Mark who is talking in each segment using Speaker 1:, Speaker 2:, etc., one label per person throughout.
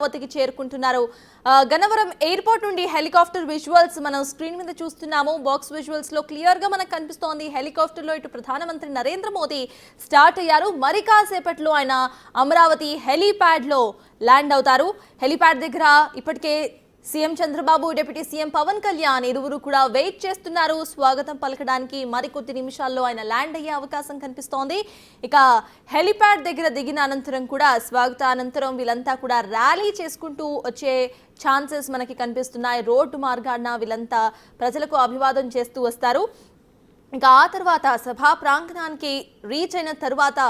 Speaker 1: అమరావతికి చేరుకుంటున్నారు. గన్నవరం ఎయిర్పోర్ట్ నుండి helicopter visuals మనం స్క్రీన్ మీద చూస్తున్నాము. బాక్స్ విజువల్స్ లో క్లియర్ గా మనకు కనిపిస్తోంది. హెలికాప్టర్ లో ఇటు ప్రధానమంత్రి నరేంద్ర మోదీ స్టార్ట్ అయ్యారు. మరి కాసేపట్లో ఆయన అమరావతి హెలీప్యాడ్ లో ల్యాండ్ అవుతారు. హెలీప్యాడ్ దగ్గర ఇప్పటికే CM Chandrababu, deputy CM Pawan Kalyan ఇరువురు కూడా వెయిట్ చేస్తున్నారు స్వాగతం పలకడానికి. మరికొద్ది నిమిషాల్లో ఆయన ల్యాండ్ అయ్యే అవకాశం కనిపిస్తోంది. ఇక హెలిప్యాడ్ దగ్గర దిగిన అనంతరం కూడా స్వాగతానంతరం వీళ్ళంతా కూడా ర్యాలీ చేసుకుంటూ వచ్చే ఛాన్సెస్ మనకి కనిపిస్తున్నాయి. రోడ్డు మార్గాన వీళ్ళంతా ప్రజలకు అభివాదం చేస్తూ వస్తారు. ఇంకా ఆ తర్వాత సభా ప్రాంగణానికి రీచ్ అయిన తర్వాత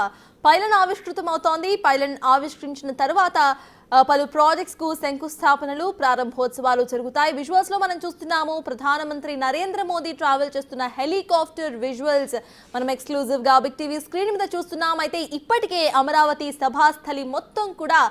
Speaker 1: పైలన్ ఆవిష్కృతం అవుతోంది. పైలన్ ఆవిష్కరించిన తర్వాత పలు ప్రాజెక్ట్స్ కు శంకుస్థాపనలు, ప్రారంభోత్సవాలు జరుగుతాయి. విజువల్స్ లో మనం చూస్తున్నాము ప్రధానమంత్రి నరేంద్ర మోదీ ట్రావెల్ చేస్తున్న హెలికాప్టర్ విజువల్స్ మనం ఎక్స్క్లూజివ్ గా బిగ్ టీవీ స్క్రీన్ మీద చూస్తున్నాం. అయితే ఇప్పటికే అమరావతి సభాస్థలి మొత్తం కూడా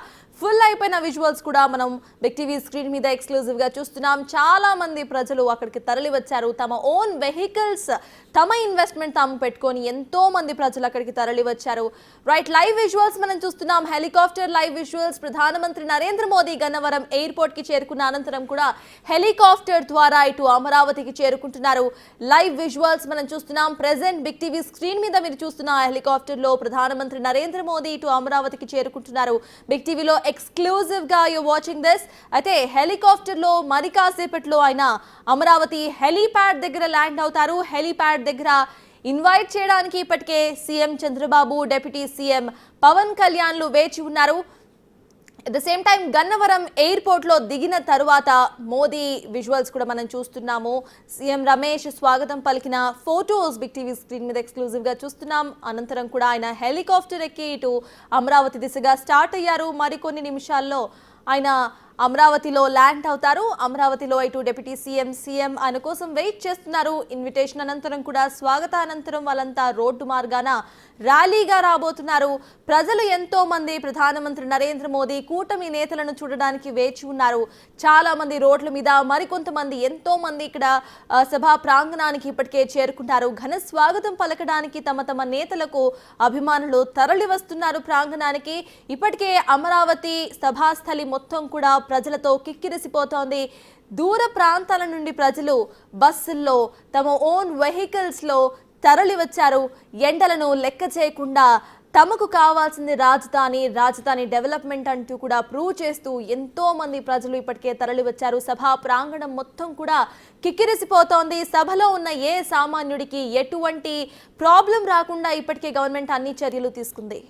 Speaker 1: ఫుల్ అయిపోయిన విజువల్స్ కూడా మనం బిగ్ టీవీ స్క్రీన్ మీద ఎక్స్క్లూజివ్ గా చూస్తున్నాం. చాలా మంది ప్రజలు అక్కడికి తరలి వచ్చారు. తమ ఓన్ వెహికల్స్, తమ ఇన్వెస్ట్మెంట్ తాము పెట్టుకొని ఎంతో మంది ప్రజలు అక్కడికి తరలి వచ్చారు. రైట్, లైవ్ విజువల్స్ మనం చూస్తున్నాం. Helicopter live visuals. ప్రధానమంత్రి నరేంద్ర మోదీ గన్నవరం ఎయిర్పోర్ట్ కి చేరుకున్న అనంతరం కూడా హెలికాప్టర్ ద్వారా ఇటు అమరావతికి చేరుకుంటున్నారు. లైవ్ విజువల్స్ మనం చూస్తున్నాం. ప్రెసెంట్ బిగ్ టీవీ స్క్రీన్ మీద మీరు చూస్తున్న హెలికాప్టర్ లో ప్రధానమంత్రి నరేంద్ర మోదీ ఇటు అమరావతికి చేరుకుంటున్నారు. బిగ్ టీవీలో ఎక్స్క్లూజివ్ గా యు వాచింగ్ దిస్. అయితే హెలికాప్టర్ లో మరి కాసేపట్లో ఆయన అమరావతి హెలీప్యాడ్ దగ్గర ల్యాండ్ అవుతారు. హెలీప్యాడ్ దగ్గర ఇన్వైట్ చేయడానికి ఇప్పటికే CM Chandrababu, deputy CM Pawan కళ్యాణ్లు వేచి ఉన్నారు. At the same time Gannavaram airport లో దిగిన తరువాత మోదీ విజువల్స్ కూడా మనం చూస్తున్నాము. సీఎం రమేష్ స్వాగతం పలికిన ఫోటోస్ బిగ్ టీవీ స్క్రీన్ మీద ఎక్స్క్లూజివ్ గా చూస్తున్నాం. అనంతరం కూడా ఆయన హెలికాప్టర్ ఎక్కి ఇటు అమరావతి దిశగా స్టార్ట్ అయ్యారు. మరికొన్ని నిమిషాల్లో ఆయన అమరావతిలో ల్యాండ్ అవుతారు. అమరావతిలో ఇటు డిప్యూటీ సీఎం ఆయన కోసం వెయిట్ చేస్తున్నారు. ఇన్విటేషన్ అనంతరం కూడా స్వాగతానంతరం వాళ్ళంతా రోడ్డు మార్గాన ర్యాలీగా రాబోతున్నారు. ప్రజలు ఎంతో మంది ప్రధానమంత్రి నరేంద్ర మోదీ కూటమి నేతలను చూడడానికి వేచి ఉన్నారు. చాలా మంది రోడ్ల మీద, మరికొంతమంది ఎంతో మంది ఇక్కడ సభా ప్రాంగణానికి ఇప్పటికే చేరుకుంటారు. ఘన స్వాగతం పలకడానికి తమ తమ నేతలకు అభిమానులు తరలి వస్తున్నారు ప్రాంగణానికి. ఇప్పటికే అమరావతి సభాస్థలి మొత్తం కూడా ప్రజలతో కిక్కిరిసిపోతోంది. దూర ప్రాంతాల నుండి ప్రజలు బస్సుల్లో, తమ ఓన్ వెహికల్స్ లో తరలి వచ్చారు. ఎండలను లెక్క చేయకుండా తమకు కావాల్సింది రాజధాని డెవలప్మెంట్ అంటూ కూడా ప్రూవ్ చేస్తూ ఎంతో మంది ప్రజలు ఇప్పటికే తరలి వచ్చారు. సభా ప్రాంగణం మొత్తం కూడా కిక్కిరిసిపోతోంది. సభలో ఉన్న ఏ సామాన్యుడికి ఎటువంటి ప్రాబ్లం రాకుండా ఇప్పటికే గవర్నమెంట్ అన్ని చర్యలు తీసుకుంది.